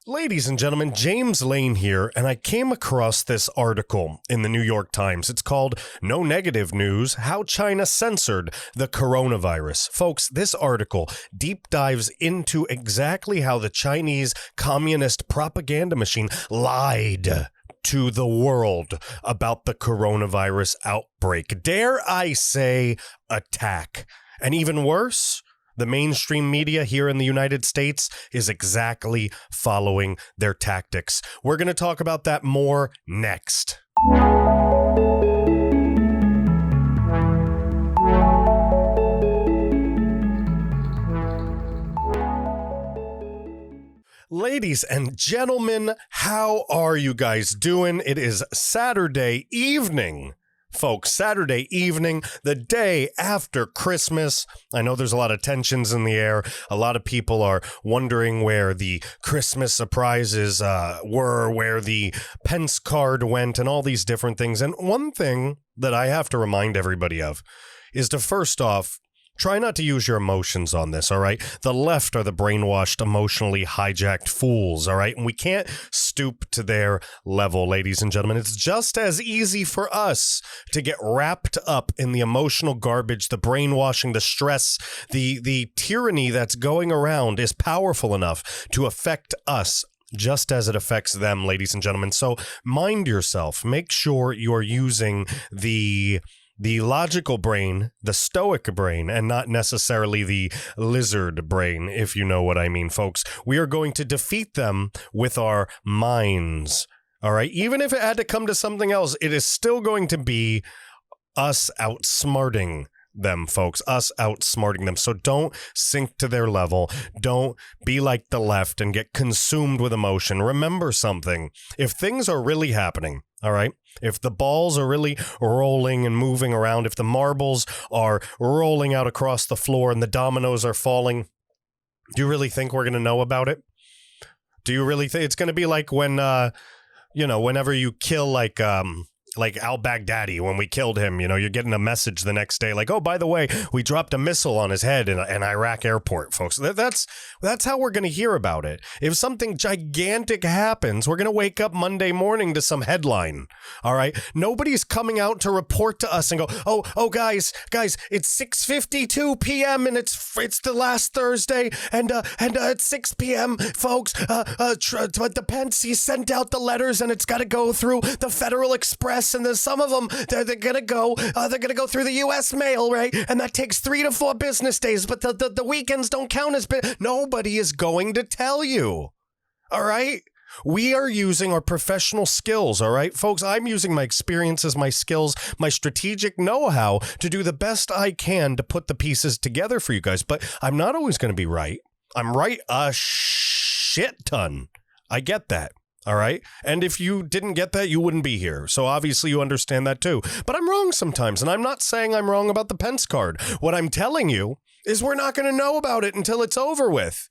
Ladies and gentlemen, James Lane here, and I came across this article in the New York Times. It's called No Negative News, How China Censored the Coronavirus. Folks, this article deep dives into exactly how the Chinese communist propaganda machine lied to the world about the coronavirus outbreak. Dare I say, attack. And even worse, the mainstream media here in the United States is exactly following their tactics. We're going to talk about that more next. Ladies and gentlemen, how are you guys doing? It is Saturday evening. Folks, Saturday evening, the day after Christmas. I know there's a lot of tensions in the air. A lot of people are wondering where the Christmas surprises were, where the Pence card went, and all these different things. And one thing that I have to remind everybody of is to first off, try not to use your emotions on this, all right? The left are the brainwashed, emotionally hijacked fools, all right? And we can't stoop to their level, ladies and gentlemen. It's just as easy for us to get wrapped up in the emotional garbage, the brainwashing, the stress, the tyranny that's going around is powerful enough to affect us just as it affects them, ladies and gentlemen. So mind yourself. Make sure you're using the logical brain, the stoic brain, and not necessarily the lizard brain, if you know what I mean, folks. We are going to defeat them with our minds, all right? Even if it had to come to something else, it is still going to be us outsmarting them, folks, us outsmarting them. So don't sink to their level. Don't be like the left and get consumed with emotion. Remember something. If things are really happening, all right, if the balls are really rolling and moving around, if the marbles are rolling out across the floor and the dominoes are falling, do you really think we're going to know about it? Do you really think it's going to be like when, whenever you kill like al-Baghdadi, when we killed him, you're getting a message the next day like, oh, by the way, we dropped a missile on his head in an Iraq airport, folks. That's how we're going to hear about it. If something gigantic happens, we're going to wake up Monday morning to some headline. All right. Nobody's coming out to report to us and go, oh, guys, it's 6:52 p.m. and it's the last Thursday. And at 6 p.m., folks, the Pence, he sent out the letters and it's got to go through the Federal Express. And then some of them, they're gonna go through the U.S. mail, right? And that takes 3 to 4 business days. But the weekends don't count as nobody is going to tell you. All right. We are using our professional skills, all right, folks. I'm using my experiences, my skills, my strategic know-how to do the best I can to put the pieces together for you guys. But I'm not always going to be right. I'm right a shit ton. I get that. All right. And if you didn't get that, you wouldn't be here. So obviously you understand that, too. But I'm wrong sometimes. And I'm not saying I'm wrong about the Pence card. What I'm telling you is we're not going to know about it until it's over with.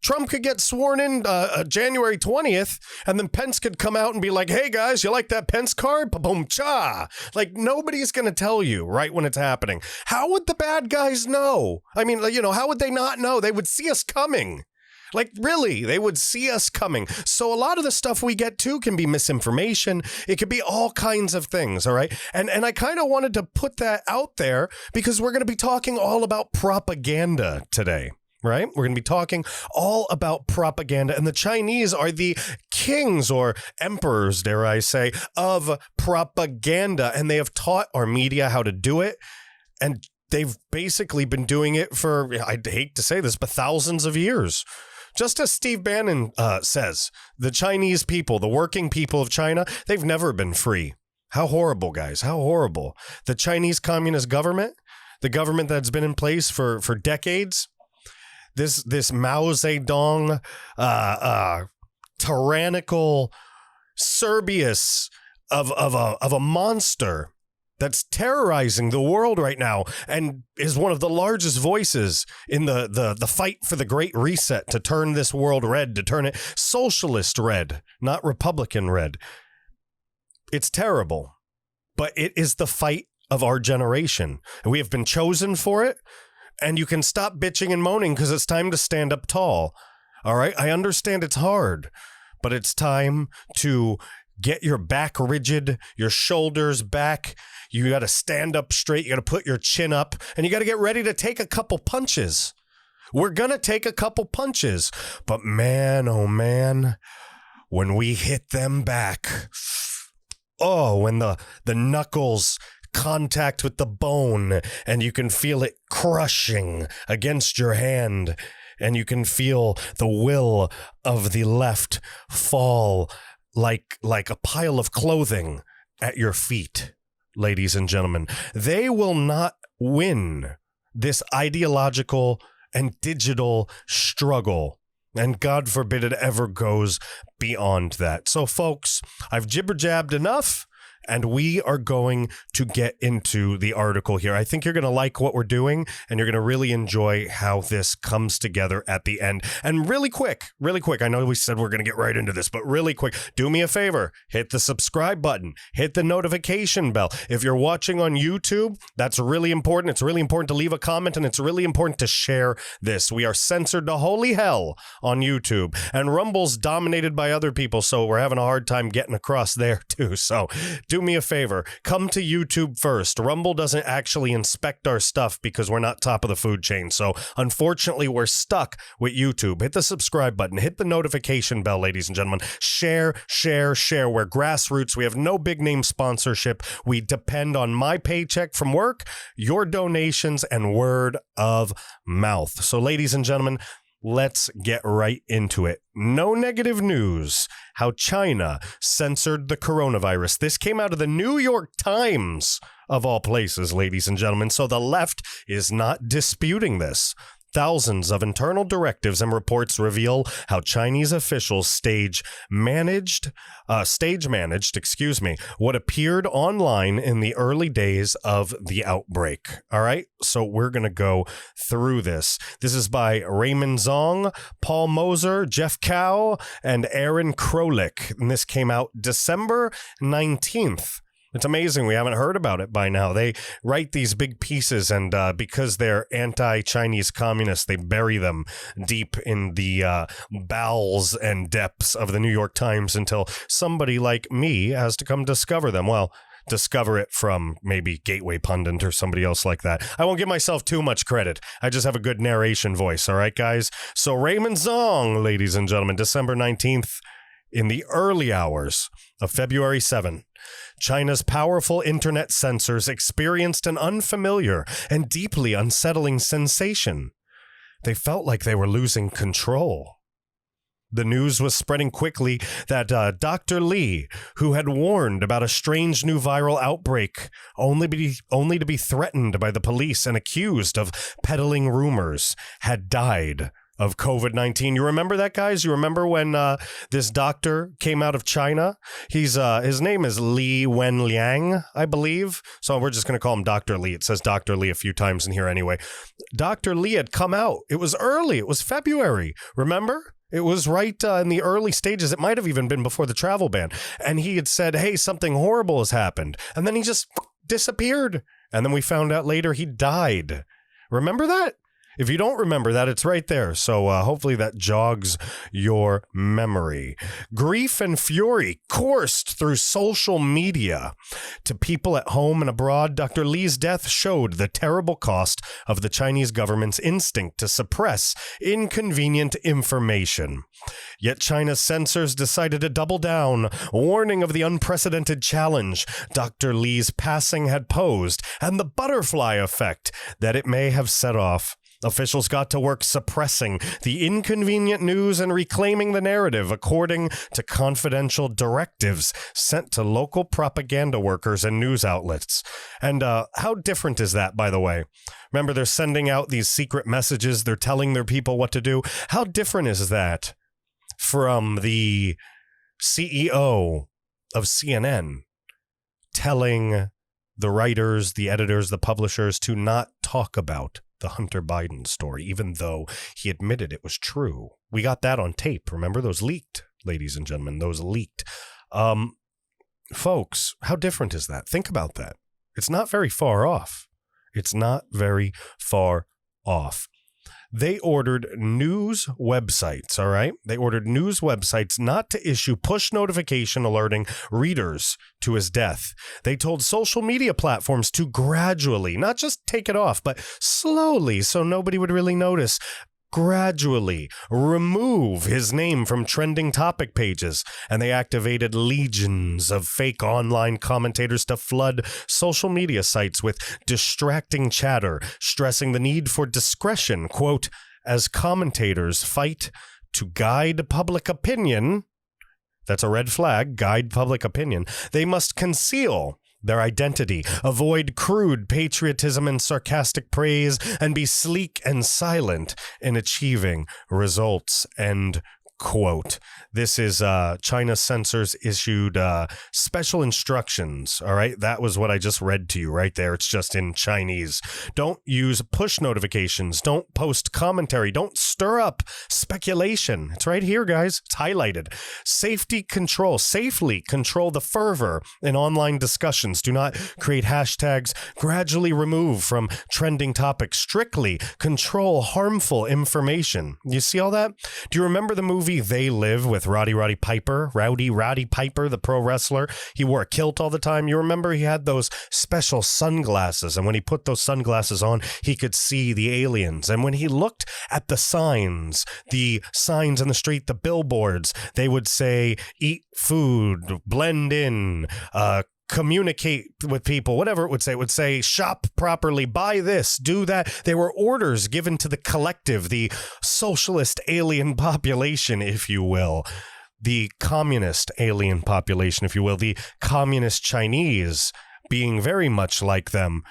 Trump could get sworn in January 20th, and then Pence could come out and be like, hey, guys, you like that Pence card? Boom, cha. Like, nobody's going to tell you right when it's happening. How would the bad guys know? I mean, how would they not know? They would see us coming. Like, really, they would see us coming. So a lot of the stuff we get to can be misinformation. It could be all kinds of things, all right? And I kind of wanted to put that out there because we're going to be talking all about propaganda today, right? We're going to be talking all about propaganda. And the Chinese are the kings or emperors, dare I say, of propaganda. And they have taught our media how to do it. And they've basically been doing it for, I hate to say this, but thousands of years. Just as Steve Bannon says, the Chinese people, the working people of China, they've never been free. How horrible, guys. How horrible. The Chinese Communist government, the government that's been in place for decades, this Mao Zedong tyrannical Serbius of a monster that's terrorizing the world right now and is one of the largest voices in the fight for the Great Reset to turn this world red, to turn it socialist red, not Republican red. It's terrible, but it is the fight of our generation. And we have been chosen for it, and you can stop bitching and moaning because it's time to stand up tall. All right, I understand it's hard, but it's time to get your back rigid, your shoulders back. You got to stand up straight. You got to put your chin up, and you got to get ready to take a couple punches. We're going to take a couple punches, but man, oh man, when we hit them back, when the knuckles contact with the bone and you can feel it crushing against your hand and you can feel the will of the left fall like a pile of clothing at your feet, ladies and gentlemen. They will not win this ideological and digital struggle. And God forbid it ever goes beyond that. So, folks, I've jibber-jabbed enough, and we are going to get into the article here. I think you're going to like what we're doing, and you're going to really enjoy how this comes together at the end. And really quick, I know we said we're going to get right into this, but really quick, do me a favor, hit the subscribe button, hit the notification bell. If you're watching on YouTube, that's really important. It's really important to leave a comment, and it's really important to share this. We are censored to holy hell on YouTube, and Rumble's dominated by other people, so we're having a hard time getting across there too. So do me a favor, come to YouTube first. Rumble doesn't actually inspect our stuff because we're not top of the food chain. So unfortunately, we're stuck with YouTube. Hit the subscribe button, hit the notification bell, ladies and gentlemen. Share. We're grassroots. We have no big name sponsorship. We depend on my paycheck from work, your donations, and word of mouth. So ladies and gentlemen, let's get right into it. No negative news. How China censored the coronavirus. This came out of the New York Times, of all places, ladies and gentlemen. So the left is not disputing this. Thousands of internal directives and reports reveal how Chinese officials stage managed what appeared online in the early days of the outbreak. All right, so we're going to go through this. This is by Raymond Zong, Paul Moser, Jeff Cow, and Aaron Krolik. And this came out December 19th. It's amazing we haven't heard about it by now. They write these big pieces, and because they're anti-Chinese communists, they bury them deep in the bowels and depths of the New York Times until somebody like me has to come discover them. Well, discover it from maybe Gateway Pundit or somebody else like that. I won't give myself too much credit. I just have a good narration voice, all right, guys? So Raymond Zong, ladies and gentlemen, December 19th, in the early hours of February 7, China's powerful internet censors experienced an unfamiliar and deeply unsettling sensation. They felt like they were losing control. The news was spreading quickly that Dr. Li, who had warned about a strange new viral outbreak, only to be threatened by the police and accused of peddling rumors, had died of COVID-19. You remember that, guys? You remember when this doctor came out of China? His name is Li Wenliang, I believe. So we're just going to call him Dr. Li. It says Dr. Li a few times in here anyway. Dr. Li had come out. It was early. It was February. Remember? It was right in the early stages. It might have even been before the travel ban. And he had said, hey, something horrible has happened. And then he just disappeared. And then we found out later he died. Remember that? If you don't remember that, it's right there. So hopefully that jogs your memory. Grief and fury coursed through social media. To people at home and abroad, Dr. Li's death showed the terrible cost of the Chinese government's instinct to suppress inconvenient information. Yet China's censors decided to double down, warning of the unprecedented challenge Dr. Li's passing had posed and the butterfly effect that it may have set off. Officials got to work suppressing the inconvenient news and reclaiming the narrative according to confidential directives sent to local propaganda workers and news outlets. And how different is that, by the way? Remember, they're sending out these secret messages. They're telling their people what to do. How different is that from the CEO of CNN telling the writers, the editors, the publishers to not talk about the Hunter Biden story, even though he admitted it was true? We got that on tape. Remember, those leaked, ladies and gentlemen, those leaked. Folks, how different is that? Think about that. It's not very far off. It's not very far off. They ordered news websites, all right? They ordered news websites not to issue push notification alerting readers to his death. They told social media platforms to gradually, not just take it off, but slowly, so nobody would really notice, gradually remove his name from trending topic pages, and they activated legions of fake online commentators to flood social media sites with distracting chatter, stressing the need for discretion, quote, as commentators fight to guide public opinion. That's a red flag, guide public opinion. They must conceal their identity, avoid crude patriotism and sarcastic praise, and be sleek and silent in achieving results, end quote. This is China Censors issued special instructions, all right? That was what I just read to you right there. It's just in Chinese. Don't use push notifications. Don't post commentary. Don't stir up speculation. It's right here, guys. It's highlighted. Safely control the fervor in online discussions. Do not create hashtags. Gradually remove from trending topics. Strictly control harmful information. You see all that? Do you remember the movie They Live with Rowdy Piper, the pro wrestler? He wore a kilt all the time. You remember he had those special sunglasses, and when he put those sunglasses on, he could see the aliens. And when he looked at the signs in the street, the billboards, they would say, eat food, blend in, communicate with people, whatever it would say shop properly, buy this, do that. They were orders given to the collective, the socialist alien population, if you will, the communist alien population, if you will, the communist Chinese being very much like them,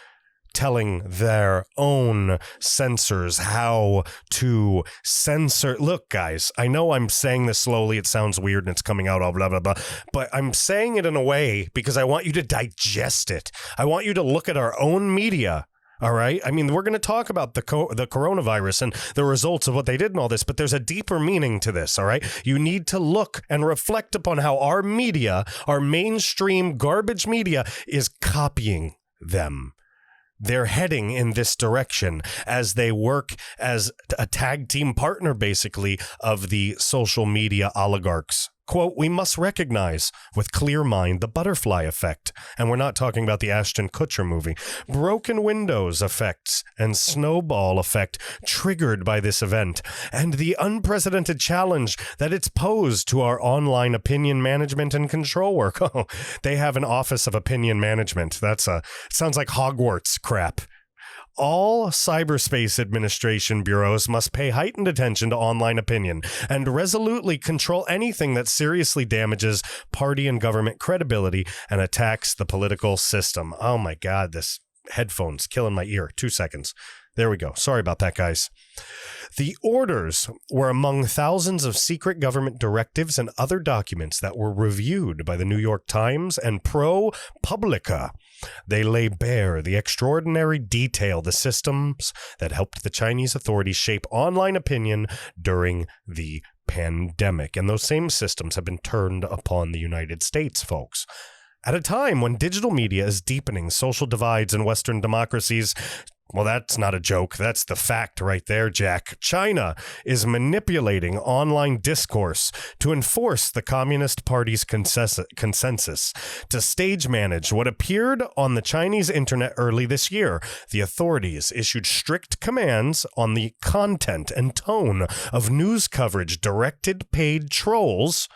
telling their own censors how to censor. Look, guys, I know I'm saying this slowly. It sounds weird and it's coming out all blah, blah, blah. But I'm saying it in a way because I want you to digest it. I want you to look at our own media. All right. I mean, we're going to talk about the coronavirus and the results of what they did and all this, but there's a deeper meaning to this. All right. You need to look and reflect upon how our media, our mainstream garbage media, is copying them. They're heading in this direction as they work as a tag team partner, basically, of the social media oligarchs. Quote, we must recognize with clear mind the butterfly effect. And we're not talking about the Ashton Kutcher movie. Broken windows effects and snowball effect triggered by this event, and the unprecedented challenge that it's posed to our online opinion management and control work. Oh, they have an office of opinion management. Sounds like Hogwarts crap. All cyberspace administration bureaus must pay heightened attention to online opinion and resolutely control anything that seriously damages party and government credibility and attacks the political system. Oh my God, this headphone's killing my ear. 2 seconds. There we go. Sorry about that, guys. The orders were among thousands of secret government directives and other documents that were reviewed by the New York Times and ProPublica. They lay bare the extraordinary detail, the systems that helped the Chinese authorities shape online opinion during the pandemic. And those same systems have been turned upon the United States, folks. At a time when digital media is deepening social divides in Western democracies. Well, that's not a joke. That's the fact right there, Jack. China is manipulating online discourse to enforce the Communist Party's consensus, to stage manage what appeared on the Chinese internet early this year. The authorities issued strict commands on the content and tone of news coverage, directed paid trolls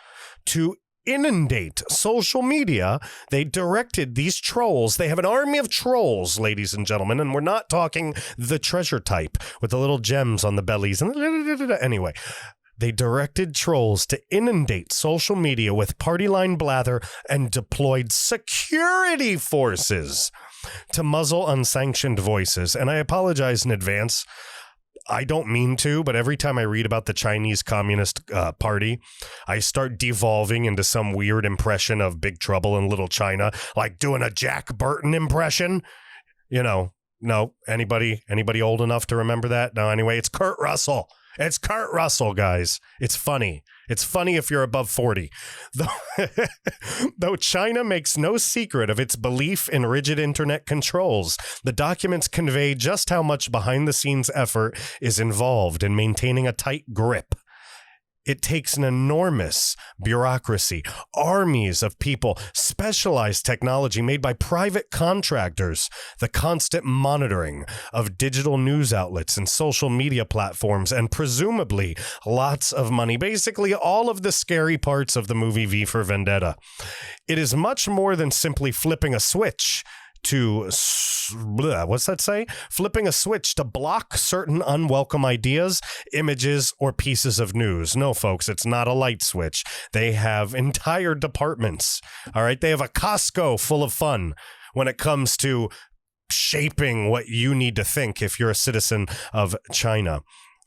to inundate social media. They directed these trolls. They have an army of trolls, ladies and gentlemen, and we're not talking the treasure type with the little gems on the bellies. Anyway, they directed trolls to inundate social media with party line blather and deployed security forces to muzzle unsanctioned voices. And I apologize in advance. I don't mean to, but every time I read about the Chinese Communist Party, I start devolving into some weird impression of Big Trouble in Little China, like doing a Jack Burton impression. You know, no, anybody old enough to remember that? No, anyway, it's Kurt Russell. It's Kurt Russell, guys. It's funny. It's funny if you're above 40. Though China makes no secret of its belief in rigid internet controls, the documents convey just how much behind-the-scenes effort is involved in maintaining a tight grip. It takes an enormous bureaucracy, armies of people, specialized technology made by private contractors, the constant monitoring of digital news outlets and social media platforms, and presumably lots of money. Basically, all of the scary parts of the movie V for Vendetta. It is much more than simply flipping a switch to, what's that say? Flipping a switch to block certain unwelcome ideas, images, or pieces of news. No, folks, it's not a light switch. They have entire departments. All right. They have a Costco full of fun when it comes to shaping what you need to think if you're a citizen of China.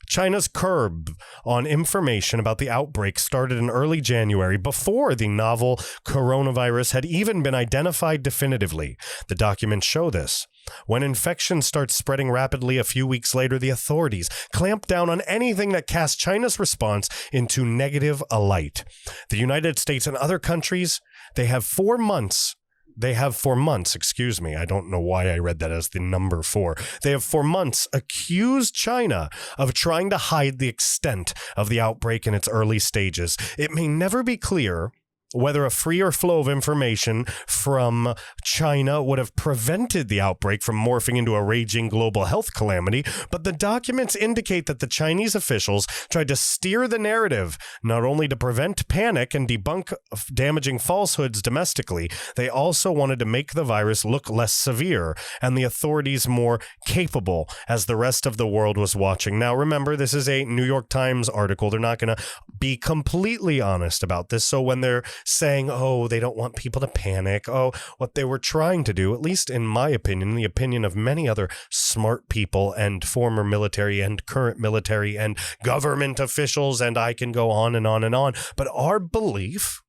China's curb on information about the outbreak started in early January before the novel coronavirus had even been identified definitively. The documents show this. When infection starts spreading rapidly a few weeks later, the authorities clamp down on anything that casts China's response into negative a light. The United States and other countries, they have 4 months. I don't know why I read that as the number 4. They have for months accused China of trying to hide the extent of the outbreak in its early stages. It may never be clear whether a freer flow of information from China would have prevented the outbreak from morphing into a raging global health calamity, but the documents indicate that the Chinese officials tried to steer the narrative, not only to prevent panic and debunk damaging falsehoods domestically, they also wanted to make the virus look less severe and the authorities more capable as the rest of the world was watching. Now, remember, this is a New York Times article. They're not going to be completely honest about this, so when they're saying, oh, they don't want people to panic. Oh, what they were trying to do, at least in my opinion, the opinion of many other smart people and former military and current military and government officials, and I can go on and on and on. But our belief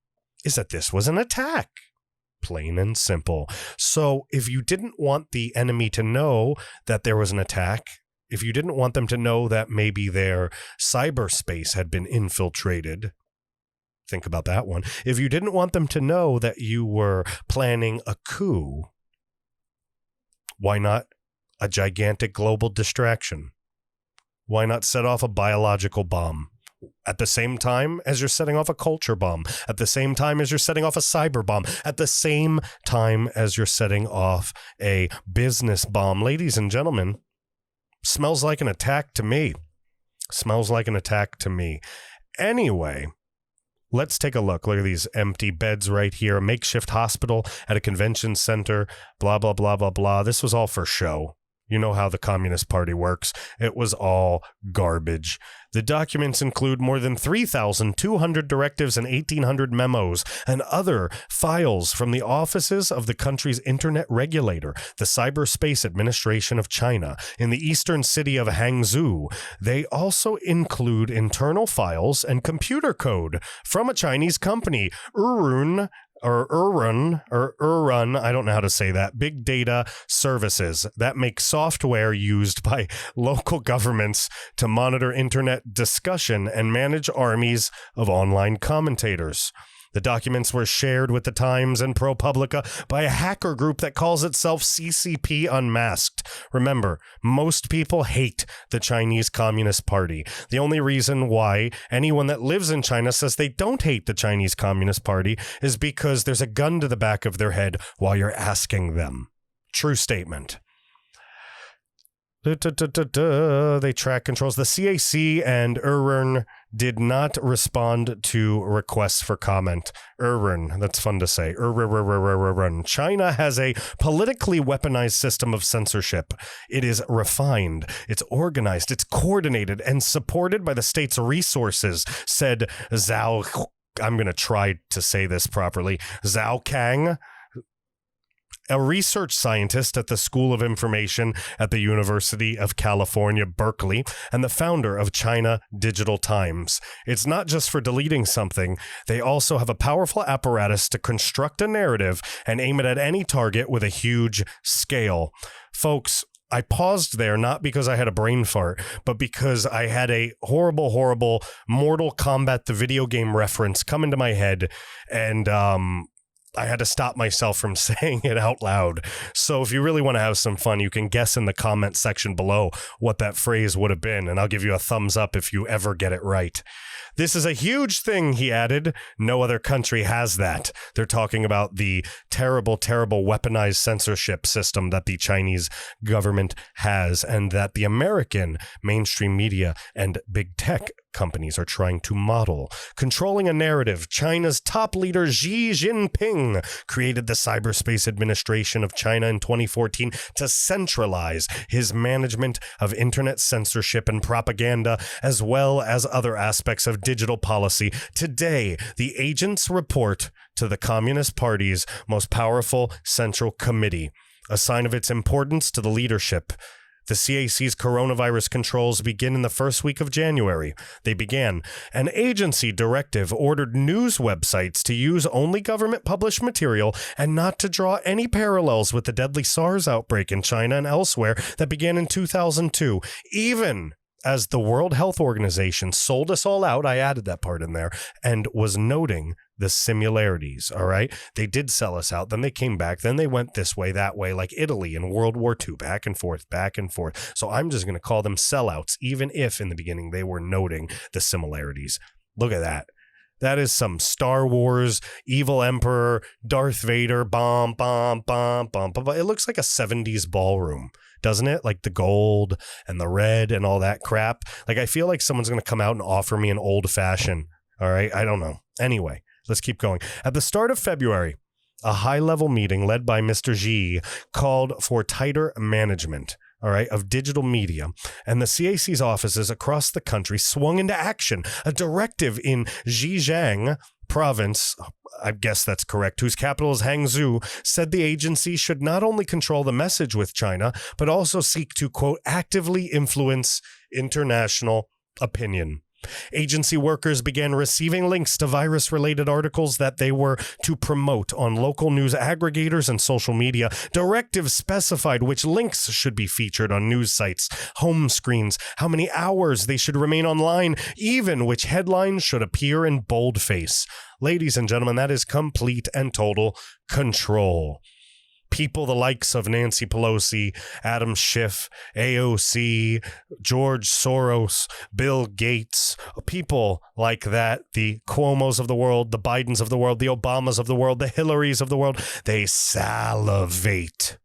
is that this was an attack. Plain and simple. So if you didn't want the enemy to know that there was an attack, if you didn't want them to know that maybe their cyberspace had been infiltrated, think about that one. If you didn't want them to know that you were planning a coup, why not a gigantic global distraction? Why not set off a biological bomb at the same time as you're setting off a culture bomb, at the same time as you're setting off a cyber bomb, at the same time as you're setting off a business bomb? Ladies and gentlemen, smells like an attack to me. Smells like an attack to me. Anyway, let's take a look. Look at these empty beds right here. A makeshift hospital at a convention center. Blah, blah, blah, blah, blah. This was all for show. You know how the Communist Party works. It was all garbage. The documents include more than 3,200 directives and 1,800 memos and other files from the offices of the country's internet regulator, the Cyberspace Administration of China, in the eastern city of Hangzhou. They also include internal files and computer code from a Chinese company, Urun, I don't know how to say that, big data services that make software used by local governments to monitor internet discussion and manage armies of online commentators. The documents were shared with the Times and ProPublica by a hacker group that calls itself CCP Unmasked. Remember, most people hate the Chinese Communist Party. The only reason why anyone that lives in China says they don't hate the Chinese Communist Party is because there's a gun to the back of their head while you're asking them. True statement. They track controls. The CAC and Urun did not respond to requests for comment. Urun, that's fun to say. Urun. China has a politically weaponized system of censorship. It is refined, it's organized, it's coordinated, and supported by the state's resources, said Zhao. I'm going to try to say this properly. Zhao Kang, a research scientist at the School of Information at the University of California, Berkeley, and the founder of China Digital Times. It's not just for deleting something. They also have a powerful apparatus to construct a narrative and aim it at any target with a huge scale. Folks, I paused there not because I had a brain fart, but because I had a horrible, horrible Mortal Kombat, the video game reference come into my head, and I had to stop myself from saying it out loud. So if you really want to have some fun, you can guess in the comment section below what that phrase would have been, and I'll give you a thumbs up if you ever get it right. This is a huge thing, he added. No other country has that. They're talking about the terrible, terrible weaponized censorship system that the Chinese government has, and that the American mainstream media and big tech companies are trying to model. Controlling a narrative, China's top leader Xi Jinping created the Cyberspace Administration of China in 2014 to centralize his management of internet censorship and propaganda, as well as other aspects of digital policy. Today, the agents report to the Communist Party's most powerful central committee, a sign of its importance to the leadership. The CAC's coronavirus controls begin in the first week of January. They began. An agency directive ordered news websites to use only government-published material and not to draw any parallels with the deadly SARS outbreak in China and elsewhere that began in 2002. Even as the World Health Organization sold us all out, I added that part in there, and was noting the similarities, all right? They did sell us out, then they came back, then they went this way, that way, like Italy in World War II, back and forth, back and forth. So I'm just going to call them sellouts, even if in the beginning they were noting the similarities. Look at that. That is some Star Wars, Evil Emperor, Darth Vader, bomb, bomb, bomb, bomb, bomb. It looks like a 70s ballroom, doesn't it? Like the gold and the red and all that crap. Like I feel like someone's going to come out and offer me an old fashioned. All right. I don't know. Anyway, let's keep going. At the start of February, a high-level meeting led by Mr. Xi called for tighter management, all right, of digital media, and the CAC's offices across the country swung into action. A directive in Zhejiang province, I guess that's correct, whose capital is Hangzhou, said the agency should not only control the message with China, but also seek to, quote, actively influence international opinion. Agency workers began receiving links to virus-related articles that they were to promote on local news aggregators and social media. Directives specified which links should be featured on news sites, home screens, how many hours they should remain online, even which headlines should appear in boldface. Ladies and gentlemen, that is complete and total control. People the likes of Nancy Pelosi, Adam Schiff, AOC, George Soros, Bill Gates, people like that, the Cuomos of the world, the Bidens of the world, the Obamas of the world, the Hillarys of the world, they salivate.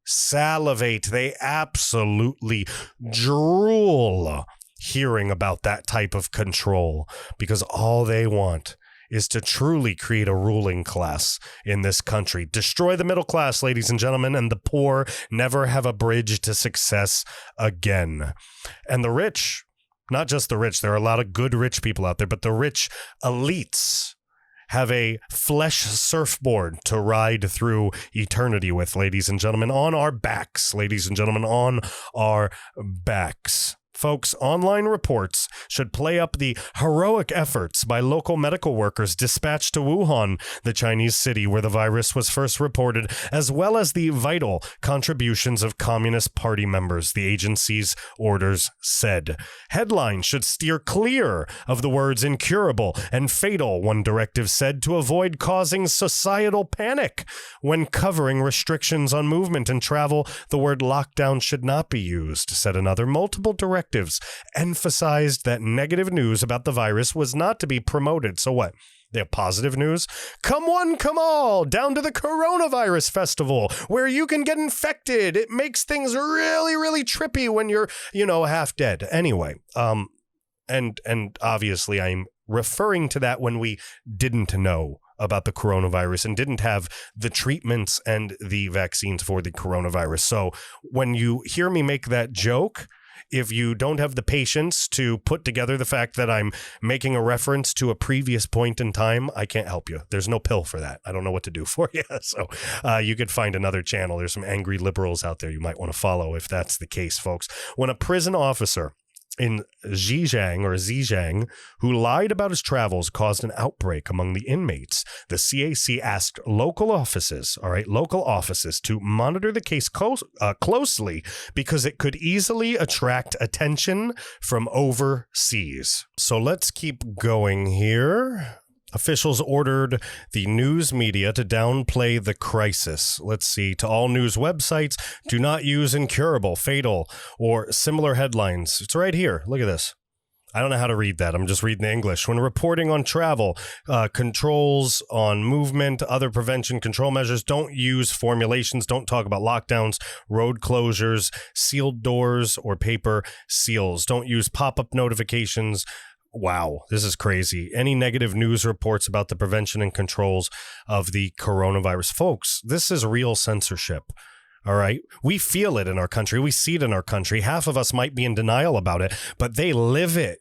They absolutely drool hearing about that type of control, because all they want is to truly create a ruling class in this country. Destroy the middle class, ladies and gentlemen, and the poor never have a bridge to success again. And the rich, not just the rich, there are a lot of good rich people out there, but the rich elites have a flesh surfboard to ride through eternity with, ladies and gentlemen, on our backs, ladies and gentlemen, on our backs. Folks, online reports should play up the heroic efforts by local medical workers dispatched to Wuhan, the Chinese city where the virus was first reported, as well as the vital contributions of Communist Party members, the agency's orders said. Headlines should steer clear of the words incurable and fatal, one directive said, to avoid causing societal panic. When covering restrictions on movement and travel, the word lockdown should not be used, said another. Multiple directives emphasized that negative news about the virus was not to be promoted. So what? They have positive news? Come one, come all, down to the coronavirus festival where you can get infected. It makes things really, really trippy when you're, half dead. Anyway, and obviously I'm referring to that when we didn't know about the coronavirus and didn't have the treatments and the vaccines for the coronavirus. So when you hear me make that joke, if you don't have the patience to put together the fact that I'm making a reference to a previous point in time, I can't help you. There's no pill for that. I don't know what to do for you. So you could find another channel. There's some angry liberals out there you might want to follow if that's the case, folks. When a prison officer in Zhejiang, who lied about his travels, caused an outbreak among the inmates. The CAC asked local offices to monitor the case closely because it could easily attract attention from overseas. So let's keep going here. Officials ordered the news media to downplay the crisis. Let's see. To all news websites, do not use incurable, fatal, or similar headlines. It's right here. Look at this. I don't know how to read that. I'm just reading the English. When reporting on travel, controls on movement, other prevention control measures, don't use formulations. Don't talk about lockdowns, road closures, sealed doors, or paper seals. Don't use pop-up notifications. Wow, this is crazy. Any negative news reports about the prevention and controls of the coronavirus. Folks, this is real censorship. All right. We feel it in our country. We see it in our country. Half of us might be in denial about it, but they live it.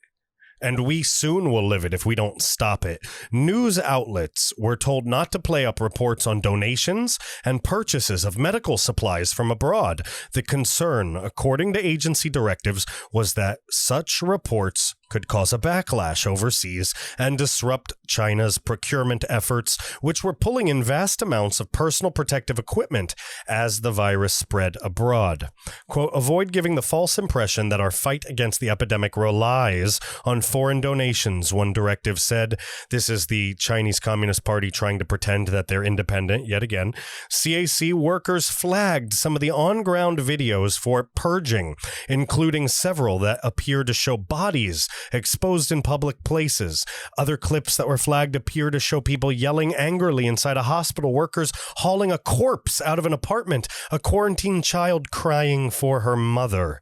And we soon will live it if we don't stop it. News outlets were told not to play up reports on donations and purchases of medical supplies from abroad. The concern, according to agency directives, was that such reports could cause a backlash overseas and disrupt China's procurement efforts, which were pulling in vast amounts of personal protective equipment as the virus spread abroad. Quote, avoid giving the false impression that our fight against the epidemic relies on foreign donations, one directive said. This is the Chinese Communist Party trying to pretend that they're independent yet again. CAC workers flagged some of the on-ground videos for purging, including several that appear to show bodies exposed in public places. Other clips that were flagged appear to show people yelling angrily inside a hospital, workers hauling a corpse out of an apartment, a quarantined child crying for her mother.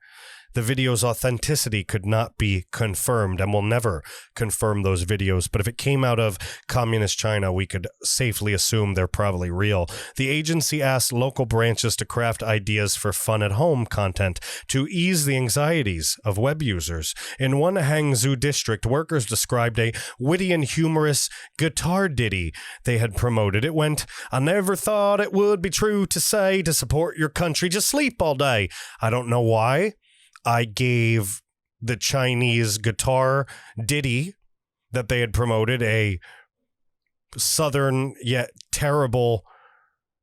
The video's authenticity could not be confirmed, and we'll never confirm those videos. But if it came out of communist China, we could safely assume they're probably real. The agency asked local branches to craft ideas for fun-at-home content to ease the anxieties of web users. In one Hangzhou district, workers described a witty and humorous guitar ditty they had promoted. It went, I never thought it would be true to say to support your country, just sleep all day. I don't know why. I gave the Chinese guitar ditty that they had promoted a southern yet terrible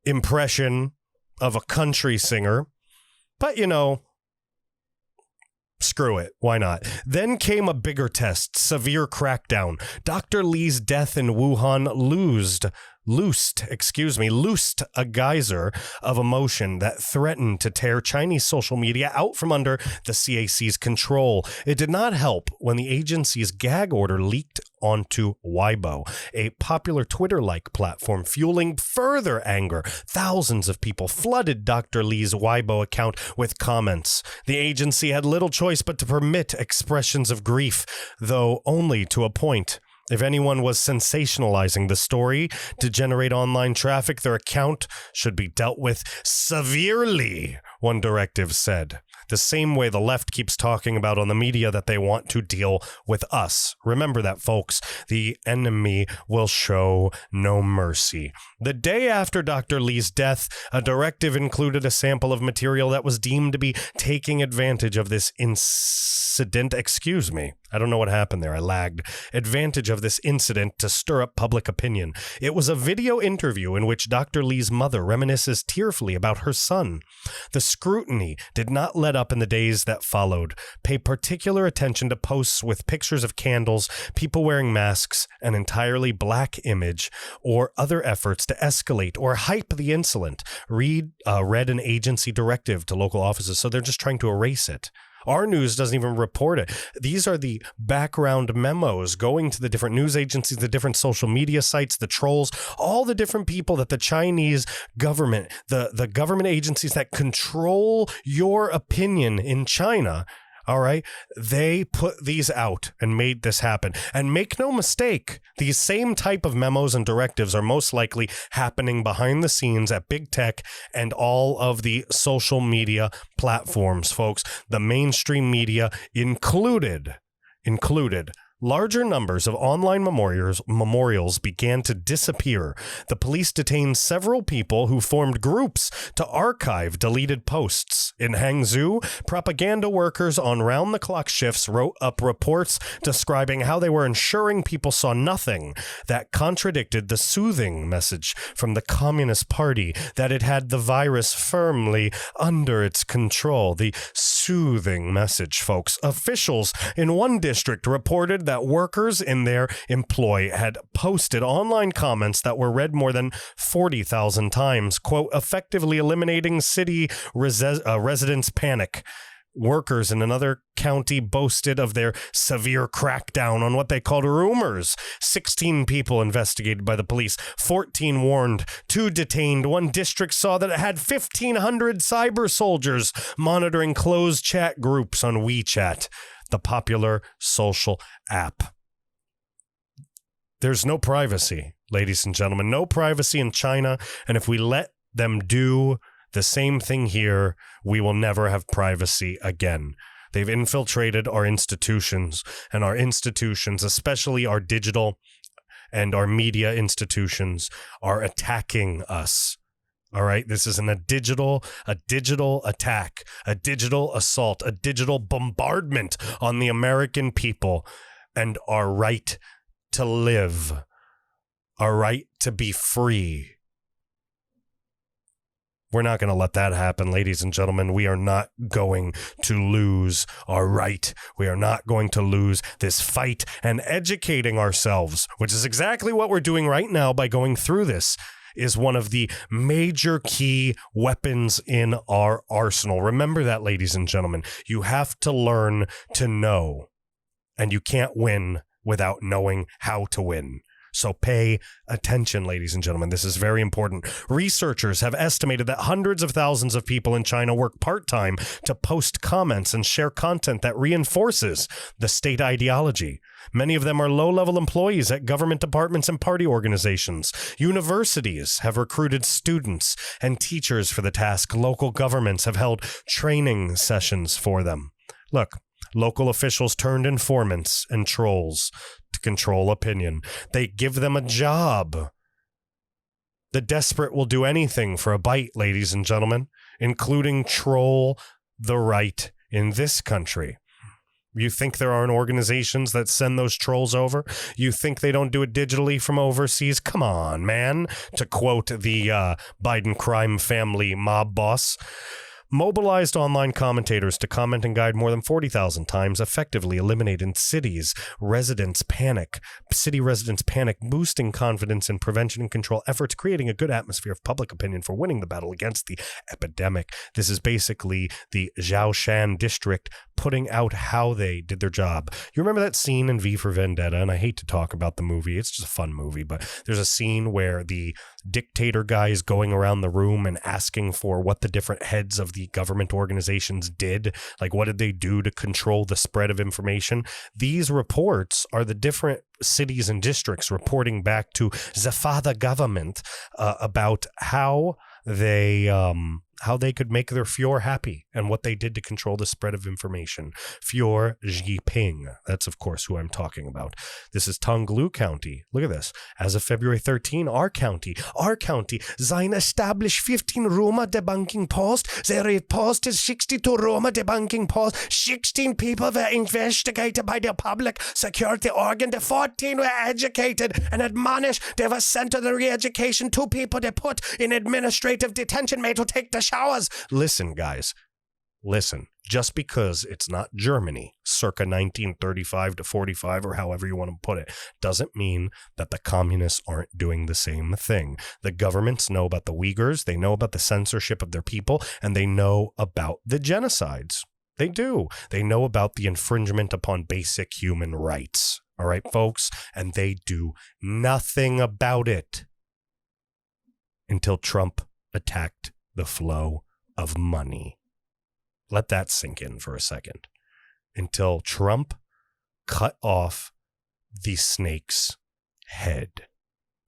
impression of a country singer. But, you know, screw it. Why not? Then came a bigger test, severe crackdown. Dr. Li's death in Wuhan loosed a geyser of emotion that threatened to tear Chinese social media out from under the CAC's control. It did not help when the agency's gag order leaked onto Weibo, a popular Twitter-like platform, fueling further anger. Thousands of people flooded Dr. Li's Weibo account with comments. The agency had little choice but to permit expressions of grief, though only to a point. If anyone was sensationalizing the story to generate online traffic, their account should be dealt with severely, one directive said. The same way the left keeps talking about on the media that they want to deal with us. Remember that, folks. The enemy will show no mercy. The day after Dr. Li's death, a directive included a sample of material that was deemed to be taking advantage of this incident. Excuse me. I don't know what happened there. I lagged. Advantage of this incident to stir up public opinion. It was a video interview in which Dr. Li's mother reminisces tearfully about her son. The scrutiny did not let up in the days that followed. Pay particular attention to posts with pictures of candles, people wearing masks, an entirely black image, or other efforts to escalate or hype the incident. Read an agency directive to local offices, so they're just trying to erase it. Our news doesn't even report it. These are the background memos going to the different news agencies, the different social media sites, the trolls, all the different people that the Chinese government, the government agencies that control your opinion in China, all right, they put these out and made this happen. And make no mistake, these same type of memos and directives are most likely happening behind the scenes at big tech and all of the social media platforms, folks. The mainstream media included larger numbers of online memorials began to disappear. The police detained several people who formed groups to archive deleted posts. In Hangzhou, propaganda workers on round-the-clock shifts wrote up reports describing how they were ensuring people saw nothing that contradicted the soothing message from the Communist Party that it had the virus firmly under its control. The soothing message, folks. Officials in one district reported that workers in their employ had posted online comments that were read more than 40,000 times, quote, effectively eliminating city residents' panic. Workers in another county boasted of their severe crackdown on what they called rumors. 16 people investigated by the police, 14 warned, 2 detained. One district saw that it had 1,500 cyber soldiers monitoring closed chat groups on WeChat, the popular social app. There's no privacy, ladies and gentlemen, no privacy in China, and if we let them do the same thing here, we will never have privacy again. They've infiltrated our institutions, and our institutions, especially our digital and our media institutions, are attacking us. All right, this is a digital attack, a digital assault, a digital bombardment on the American people and our right to live, our right to be free. We're not going to let that happen, ladies and gentlemen. We are not going to lose our right. We are not going to lose this fight, and educating ourselves, which is exactly what we're doing right now by going through this, is one of the major key weapons in our arsenal. Remember that, ladies and gentlemen. You have to learn to know, and you can't win without knowing how to win. So pay attention, ladies and gentlemen. This is very important. Researchers have estimated that hundreds of thousands of people in China work part-time to post comments and share content that reinforces the state ideology. Many of them are low-level employees at government departments and party organizations. Universities have recruited students and teachers for the task. Local governments have held training sessions for them. Look, local officials turned informants and trolls to control opinion. They give them a job. The desperate will do anything for a bite, ladies and gentlemen, including troll the right in this country. You think there aren't organizations that send those trolls over? You think they don't do it digitally from overseas? Come on, man. To quote the Biden crime family mob boss. Mobilized online commentators to comment and guide more than 40,000 times, effectively eliminating city residents' panic, boosting confidence in prevention and control efforts, creating a good atmosphere of public opinion for winning the battle against the epidemic. This is basically the Zhaoshan district putting out how they did their job. You remember that scene in V for Vendetta? And I hate to talk about the movie. It's just a fun movie, but there's a scene where the dictator guy is going around the room and asking for what the different heads of the government organizations did. Like, what did they do to control the spread of information? These reports are the different cities and districts reporting back to the father government about how they could make their Führer happy and what they did to control the spread of information. Führer Jinping. That's, of course, who I'm talking about. This is Tonglu County. Look at this. As of February 13, our county, sein established 15 rumor debunking posts. They reposted 62 rumor debunking posts. 16 people were investigated by the public security organ. The 14 were educated and admonished. They were sent to the re-education. 2 people they put in administrative detention made to take the showers. Listen, guys. Listen. Just because it's not Germany, circa 1935 to 45, or however you want to put it, doesn't mean that the communists aren't doing the same thing. The governments know about the Uyghurs, they know about the censorship of their people, and they know about the genocides. They do. They know about the infringement upon basic human rights. All right, folks? And they do nothing about it until Trump attacked the flow of money. Let that sink in for a second. Until Trump cut off the snake's head.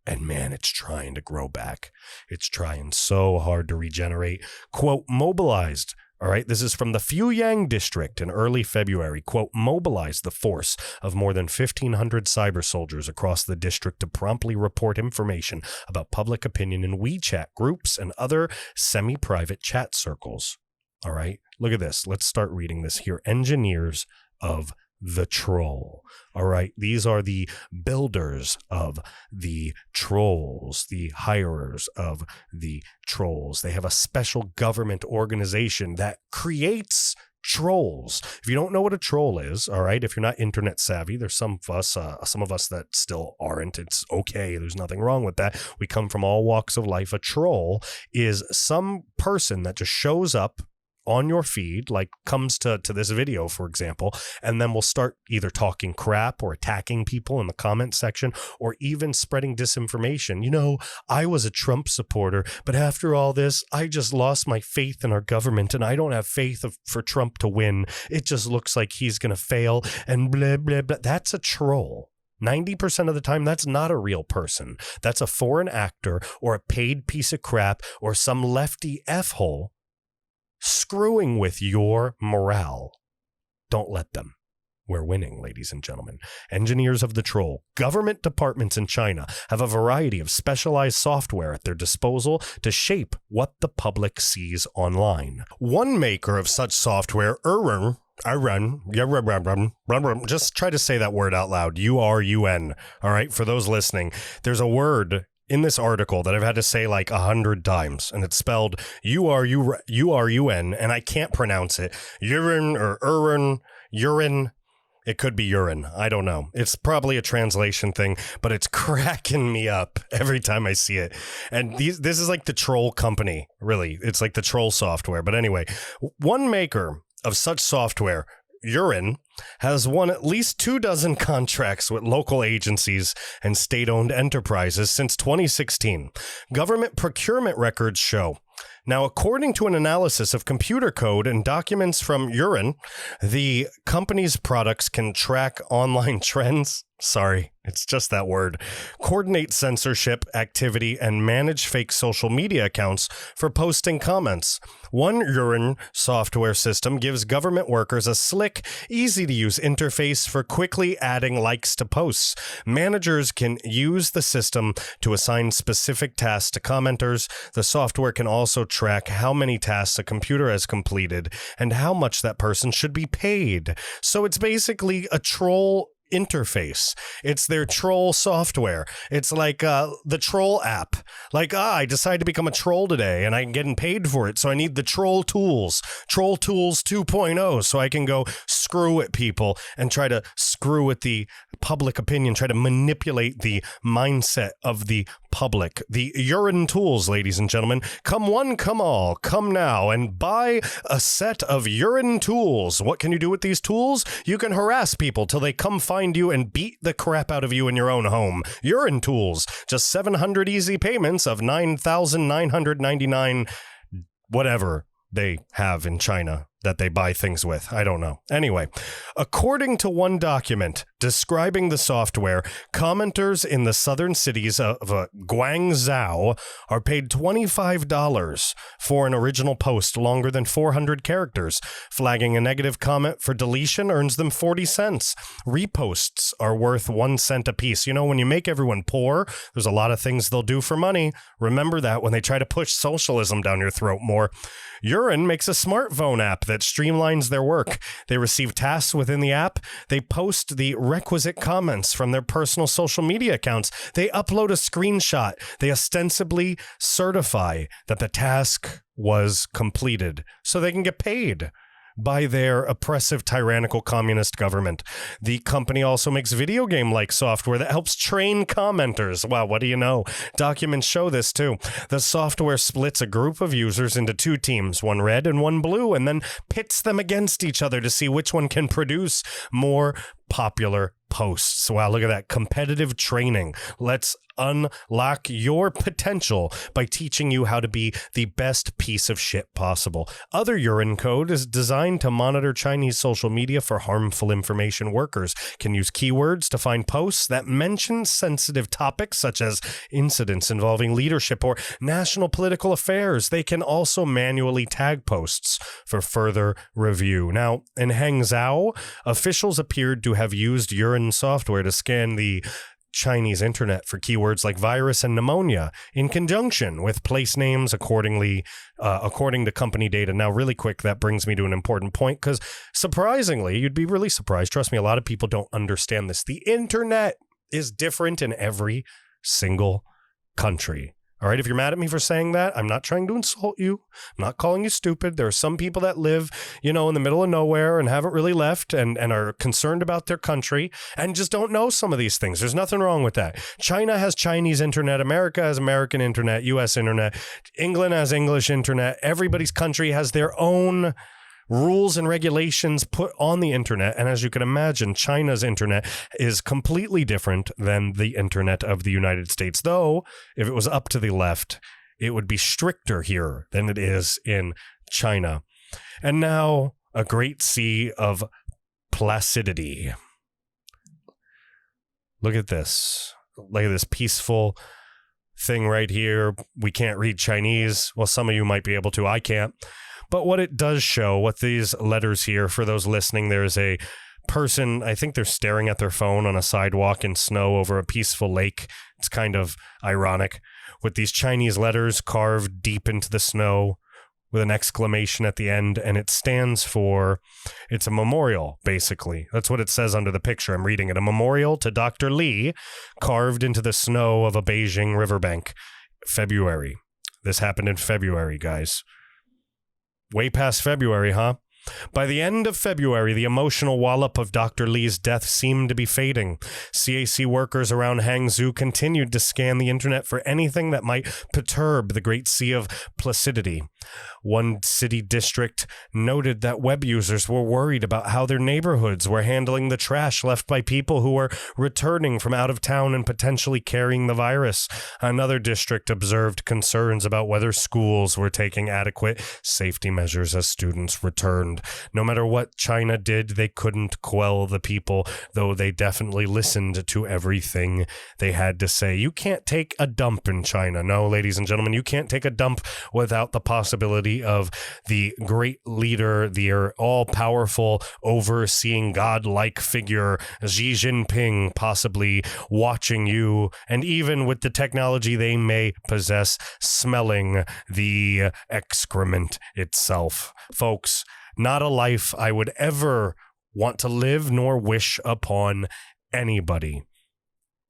And man, it's trying to grow back. It's trying so hard to regenerate. Quote, mobilized All right, this is from the Fuyang district in early February. Quote, mobilized the force of more than 1,500 cyber soldiers across the district to promptly report information about public opinion in WeChat groups and other semi-private chat circles. All right, look at this. Let's start reading this here. Engineers of the troll. All right, these are the builders of the trolls, the hirers of the trolls. They have a special government organization that creates trolls. If you don't know what a troll is, all right, if you're not internet savvy, there's some of us that still aren't. It's okay. There's nothing wrong with that. We come from all walks of life. A troll is some person that just shows up on your feed, like comes to this video, for example, and then we'll start either talking crap or attacking people in the comment section or even spreading disinformation. You know, I was a Trump supporter, but after all this, I just lost my faith in our government and I don't have faith for Trump to win. It just looks like he's going to fail and blah, blah, blah. That's a troll. 90% of the time, that's not a real person. That's a foreign actor or a paid piece of crap or some lefty F-hole screwing with your morale. Don't let them. We're winning, ladies and gentlemen. Engineers of the troll. Government departments in China have a variety of specialized software at their disposal to shape what the public sees online. One maker of such software, just try to say that word out loud. U-R-U-N. All right, for those listening, there's a word in this article that I've had to say like 100 times, and it's spelled U-R-U-N, and I can't pronounce it. Urine or urine. It could be urine. I don't know. It's probably a translation thing, but it's cracking me up every time I see it. And this is like the troll company, really. It's like the troll software. But anyway, one maker of such software, Urine, has won at least 24 contracts with local agencies and state-owned enterprises since 2016. Government procurement records show. Now, according to an analysis of computer code and documents from Urine, the company's products can track online trends. Sorry, it's just that word. Coordinate censorship activity and manage fake social media accounts for posting comments. One Urine software system gives government workers a slick, easy-to-use interface for quickly adding likes to posts. Managers can use the system to assign specific tasks to commenters. The software can also track how many tasks a computer has completed and how much that person should be paid. So it's basically a troll interface. It's their troll software. It's like the troll app. Like, I decided to become a troll today and I'm getting paid for it. So I need the troll tools 2.0, so I can go screw at people and try to screw at the public opinion, try to manipulate the mindset of the public. The Urine tools, ladies and gentlemen. Come one, come all. Come now and buy a set of Urine tools. What can you do with these tools? You can harass people till they come find you and beat the crap out of you in your own home. Urine tools. Just 700 easy payments of $9,999 whatever they have in China that they buy things with. I don't know. Anyway, according to one document describing the software, commenters in the southern cities of Guangzhou are paid $25 for an original post longer than 400 characters. Flagging a negative comment for deletion earns them 40 cents. Reposts are worth 1 cent apiece. You know, when you make everyone poor, there's a lot of things they'll do for money. Remember that when they try to push socialism down your throat more. Urine makes a smartphone app that streamlines their work. They receive tasks within the app. They post the requisite comments from their personal social media accounts. They upload a screenshot. They ostensibly certify that the task was completed so they can get paid by their oppressive, tyrannical communist government. The company also makes video game-like software that helps train commenters. Wow, what do you know? Documents show this too. The software splits a group of users into two teams, one red and one blue, and then pits them against each other to see which one can produce more popular posts. Wow, look at that. Competitive training. Let's unlock your potential by teaching you how to be the best piece of shit possible. Other urine code is designed to monitor Chinese social media for harmful information. Workers can use keywords to find posts that mention sensitive topics such as incidents involving leadership or national political affairs. They can also manually tag posts for further review. Now, in Hangzhou, officials appeared to have used urine software to scan the Chinese internet for keywords like virus and pneumonia in conjunction with place names according to company data. Now, really quick, that brings me to an important point because surprisingly, you'd be really surprised. Trust me, a lot of people don't understand this. The internet is different in every single country. All right, if you're mad at me for saying that, I'm not trying to insult you. I'm not calling you stupid. There are some people that live, in the middle of nowhere and haven't really left and are concerned about their country and just don't know some of these things. There's nothing wrong with that. China has Chinese internet. America has American internet, U.S. internet. England has English internet. Everybody's country has their own rules and regulations put on the internet. And as you can imagine, China's internet is completely different than the internet of the United States. Though, if it was up to the left, it would be stricter here than it is in China. And now, a great sea of placidity. Look at this. Look at this peaceful thing right here. We can't read Chinese. Well, some of you might be able to. I can't. But what it does show, what these letters here, for those listening, there's a person, I think they're staring at their phone on a sidewalk in snow over a peaceful lake. It's kind of ironic, with these Chinese letters carved deep into the snow with an exclamation at the end, and it stands for, it's a memorial, basically. That's what it says under the picture. I'm reading it. A memorial to Dr. Li, carved into the snow of a Beijing riverbank. February. This happened in February, guys. Way past February, huh? By the end of February, the emotional wallop of Dr. Li's death seemed to be fading. CAC workers around Hangzhou continued to scan the internet for anything that might perturb the great sea of placidity. One city district noted that web users were worried about how their neighborhoods were handling the trash left by people who were returning from out of town and potentially carrying the virus. Another district observed concerns about whether schools were taking adequate safety measures as students returned. No matter what China did, they couldn't quell the people, though they definitely listened to everything they had to say. You can't take a dump in China. No, ladies and gentlemen, you can't take a dump without the possibility of the great leader, the all-powerful, overseeing godlike figure, Xi Jinping, possibly watching you, and even with the technology they may possess, smelling the excrement itself. Folks, not a life I would ever want to live nor wish upon anybody.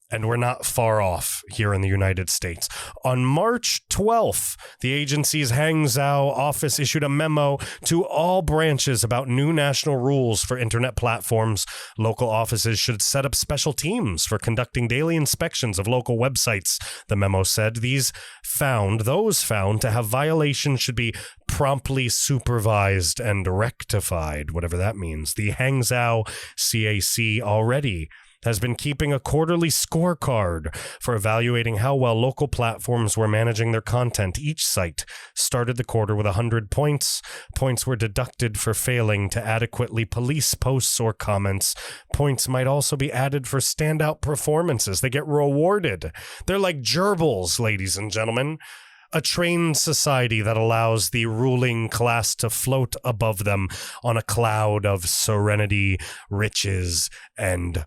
And we're not far off here in the United States. On March 12th, the agency's Hangzhou office issued a memo to all branches about new national rules for internet platforms. Local offices should set up special teams for conducting daily inspections of local websites, the memo said. Those found to have violations should be promptly supervised and rectified, whatever that means. The Hangzhou CAC already has been keeping a quarterly scorecard for evaluating how well local platforms were managing their content. Each site started the quarter with 100 points. Points were deducted for failing to adequately police posts or comments. Points might also be added for standout performances. They get rewarded. They're like gerbils, ladies and gentlemen. A trained society that allows the ruling class to float above them on a cloud of serenity, riches, and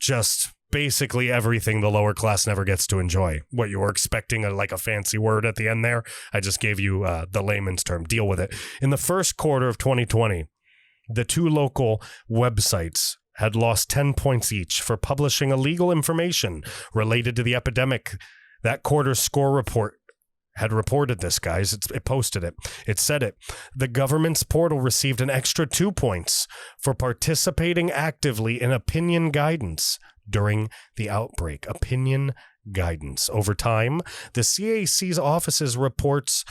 just basically everything the lower class never gets to enjoy. What, you were expecting a fancy word at the end there? I just gave you the layman's term. Deal with it. In the first quarter of 2020, the two local websites had lost 10 points each for publishing illegal information related to the epidemic. That quarter's score report had reported this, guys. It posted it. It said it. The government's portal received an extra 2 points for participating actively in opinion guidance during the outbreak. Opinion guidance. Over time, the CAC's office's reports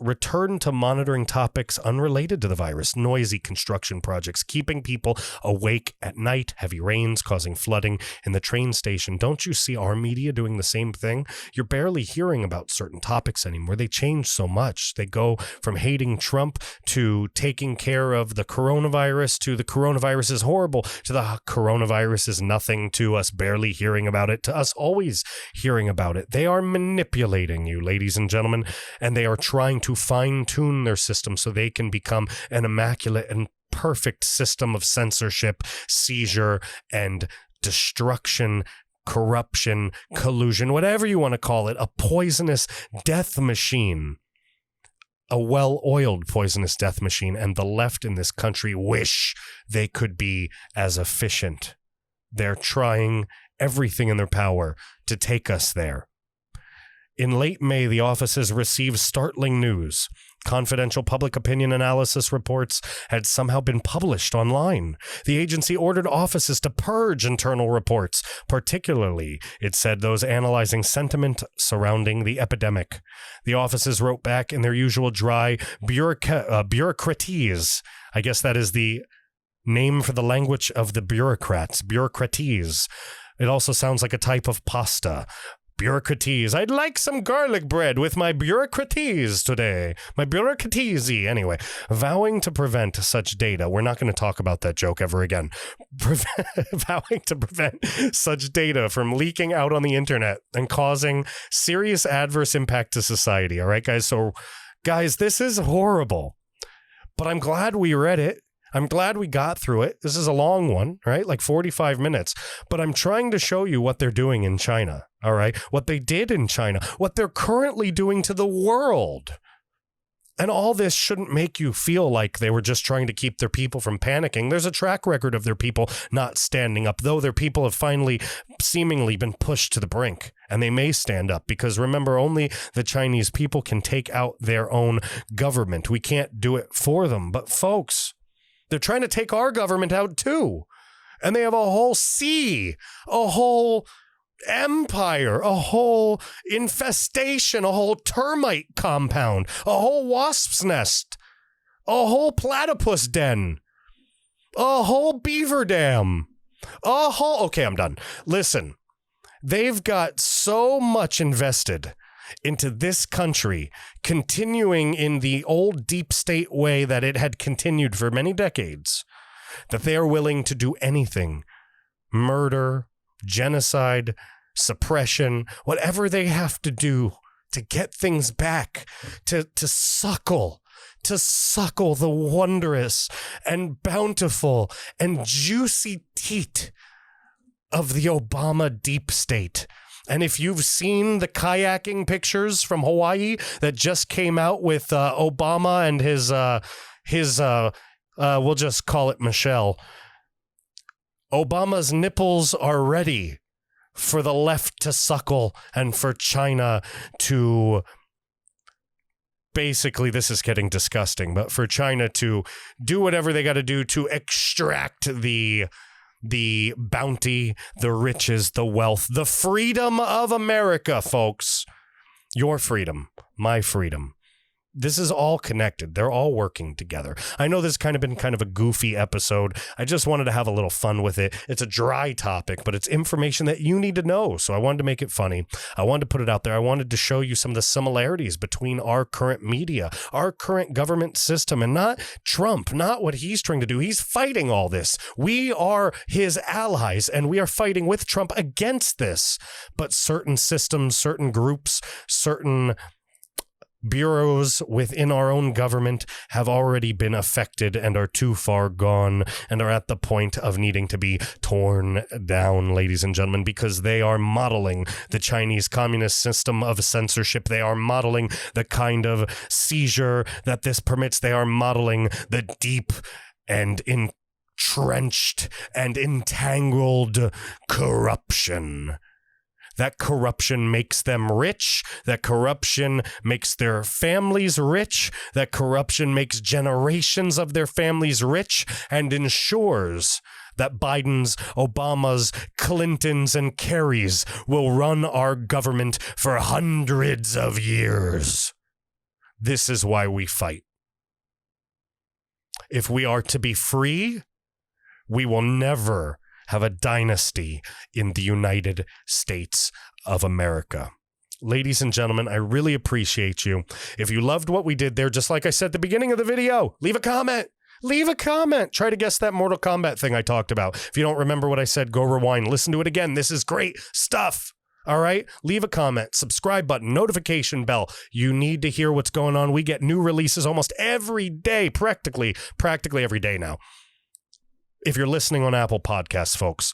return to monitoring topics unrelated to the virus, noisy construction projects, keeping people awake at night, heavy rains causing flooding in the train station. Don't you see our media doing the same thing? You're barely hearing about certain topics anymore. They change so much. They go from hating Trump to taking care of the coronavirus to the coronavirus is horrible to the coronavirus is nothing to us barely hearing about it, to us always hearing about it. They are manipulating you, ladies and gentlemen, and they are trying to fine-tune their system so they can become an immaculate and perfect system of censorship, seizure, and destruction, corruption, collusion, whatever you want to call it, a poisonous death machine. A well-oiled poisonous death machine, and the left in this country wish they could be as efficient. They're trying everything in their power to take us there. In late May, the offices received startling news. Confidential public opinion analysis reports had somehow been published online. The agency ordered offices to purge internal reports, particularly, it said, those analyzing sentiment surrounding the epidemic. The offices wrote back in their usual dry bureaucratese. I guess that is the name for the language of the bureaucrats, bureaucratese. It also sounds like a type of pasta. Bureaucratese. I'd like some garlic bread with my bureaucratese today. My bureaucratese. Anyway, vowing to prevent such data. We're not going to talk about that joke ever again. Vowing to prevent such data from leaking out on the internet and causing serious adverse impact to society. All right, guys? So, guys, this is horrible. But I'm glad we read it. I'm glad we got through it. This is a long one, right? Like 45 minutes. But I'm trying to show you what they're doing in China, all right? What they did in China, what they're currently doing to the world. And all this shouldn't make you feel like they were just trying to keep their people from panicking. There's a track record of their people not standing up, though their people have finally seemingly been pushed to the brink. And they may stand up because, remember, only the Chinese people can take out their own government. We can't do it for them. But folks, they're trying to take our government out too. And they have a whole sea, a whole empire, a whole infestation, a whole termite compound, a whole wasp's nest, a whole platypus den, a whole beaver dam, a whole... Okay, I'm done. Listen, they've got so much invested into this country, continuing in the old deep state way that it had continued for many decades, that they are willing to do anything, murder, genocide, suppression, whatever they have to do to get things back, to suckle the wondrous and bountiful and juicy teat of the Obama deep state. And if you've seen the kayaking pictures from Hawaii that just came out with Obama and his we'll just call it Michelle, Obama's nipples are ready for the left to suckle and for China to... Basically, this is getting disgusting, but for China to do whatever they got to do to extract the bounty, the riches, the wealth, the freedom of America, folks. Your freedom, my freedom. This is all connected. They're all working together. I know this has been a goofy episode. I just wanted to have a little fun with it. It's a dry topic, but it's information that you need to know. So I wanted to make it funny. I wanted to put it out there. I wanted to show you some of the similarities between our current media, our current government system, and not Trump, not what he's trying to do. He's fighting all this. We are his allies, and we are fighting with Trump against this. But certain systems, certain groups, certain bureaus within our own government have already been affected and are too far gone and are at the point of needing to be torn down, ladies and gentlemen, because they are modeling the Chinese communist system of censorship. They are modeling the kind of seizure that this permits. They are modeling the deep and entrenched and entangled corruption. That corruption makes them rich. That corruption makes their families rich. That corruption makes generations of their families rich and ensures that Biden's, Obama's, Clintons, and Kerrys will run our government for hundreds of years. This is why we fight. If we are to be free, we will never have a dynasty in the United States of America. Ladies and gentlemen, I really appreciate you. If you loved what we did there, just like I said at the beginning of the video, leave a comment. Leave a comment. Try to guess that Mortal Kombat thing I talked about. If you don't remember what I said, go rewind. Listen to it again. This is great stuff. All right? Leave a comment, subscribe button, notification bell. You need to hear what's going on. We get new releases almost every day, practically every day now. If you're listening on Apple Podcasts, folks,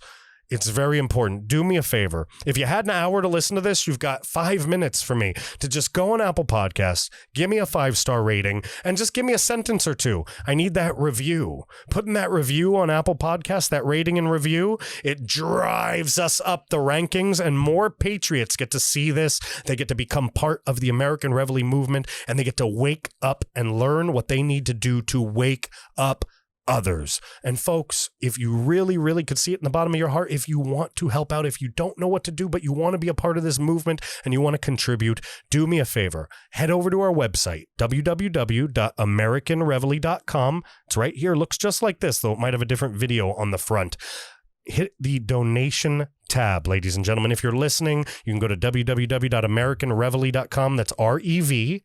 it's very important. Do me a favor. If you had an hour to listen to this, you've got 5 minutes for me to just go on Apple Podcasts, give me a 5-star rating, and just give me a sentence or two. I need that review. Putting that review on Apple Podcasts, that rating and review, it drives us up the rankings, and more patriots get to see this. They get to become part of the American Reveille movement, and they get to wake up and learn what they need to do to wake up others. And folks, if you really, really could see it in the bottom of your heart, if you want to help out, if you don't know what to do, but you want to be a part of this movement and you want to contribute, do me a favor. Head over to our website, www.americanreveille.com. It's right here. Looks just like this, though it might have a different video on the front. Hit the donation tab, ladies and gentlemen. If you're listening, you can go to www.americanreveille.com. That's REVEILLE.com.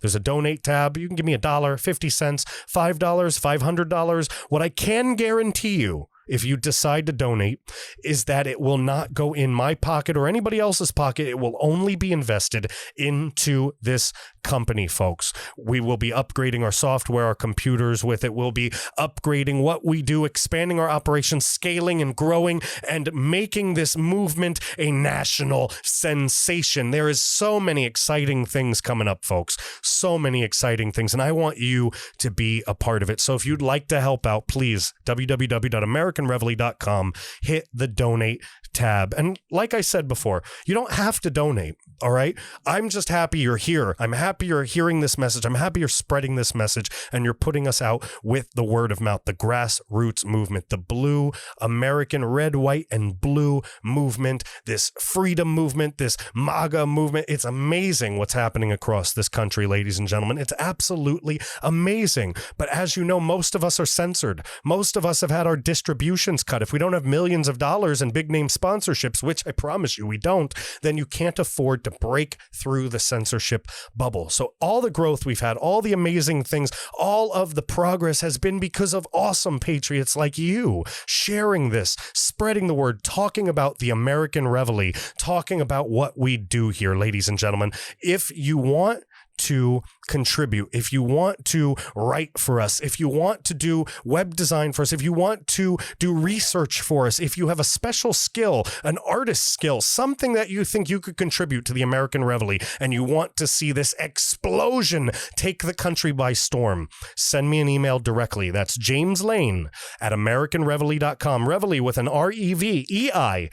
There's a donate tab. You can give me $1, 50 cents, $5, $500. What I can guarantee you, if you decide to donate, is that it will not go in my pocket or anybody else's pocket. It will only be invested into this company, folks. We will be upgrading our software, our computers with it. We'll be upgrading what we do, expanding our operations, scaling and growing, and making this movement a national sensation. There is so many exciting things coming up, folks. So many exciting things, and I want you to be a part of it. So if you'd like to help out, please, www.americanreveille.com, hit the donate tab. And like I said before, you don't have to donate, all right? I'm just happy you're here. I'm happy you're hearing this message. I'm happy you're spreading this message and you're putting us out with the word of mouth, the grassroots movement, the blue American red, white, and blue movement, this freedom movement, this MAGA movement. It's amazing what's happening across this country, ladies and gentlemen. It's absolutely amazing. But as you know, most of us are censored. Most of us have had our distributions cut. If we don't have millions of dollars in big name sponsorships, which I promise you we don't, then you can't afford to break through the censorship bubble. So all the growth we've had, all the amazing things, all of the progress has been because of awesome patriots like you sharing this, spreading the word, talking about the American Reveille, talking about what we do here, ladies and gentlemen. If you want to contribute, if you want to write for us, if you want to do web design for us, if you want to do research for us, if you have a special skill, an artist skill, something that you think you could contribute to the American Reveille, and you want to see this explosion take the country by storm, send me an email directly. That's James Lane at AmericanReveille.com. Reveille with an REVEILLE.com.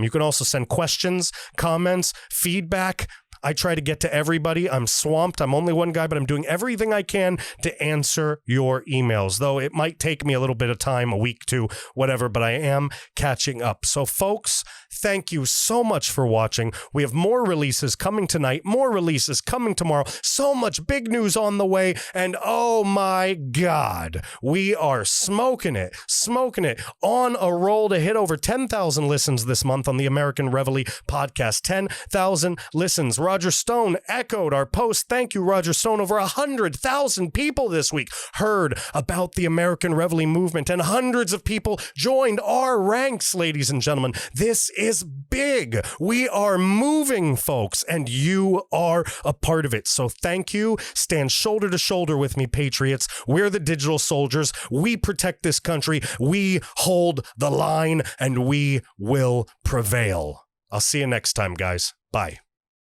You can also send questions, comments, feedback. I try to get to everybody. I'm swamped. I'm only one guy, but I'm doing everything I can to answer your emails, though it might take me a little bit of time, a week, two, whatever, but I am catching up. So folks, thank you so much for watching. We have more releases coming tonight, more releases coming tomorrow, so much big news on the way, and oh my God, we are smoking it, on a roll to hit over 10,000 listens this month on the American Reveille podcast. 10,000 listens. Roger Stone echoed our post. Thank you, Roger Stone. Over 100,000 people this week heard about the American Reveille movement, and hundreds of people joined our ranks, ladies and gentlemen. This is big. We are moving, folks, and you are a part of it. So thank you. Stand shoulder to shoulder with me, patriots. We're the digital soldiers. We protect this country. We hold the line, and we will prevail. I'll see you next time, guys. Bye.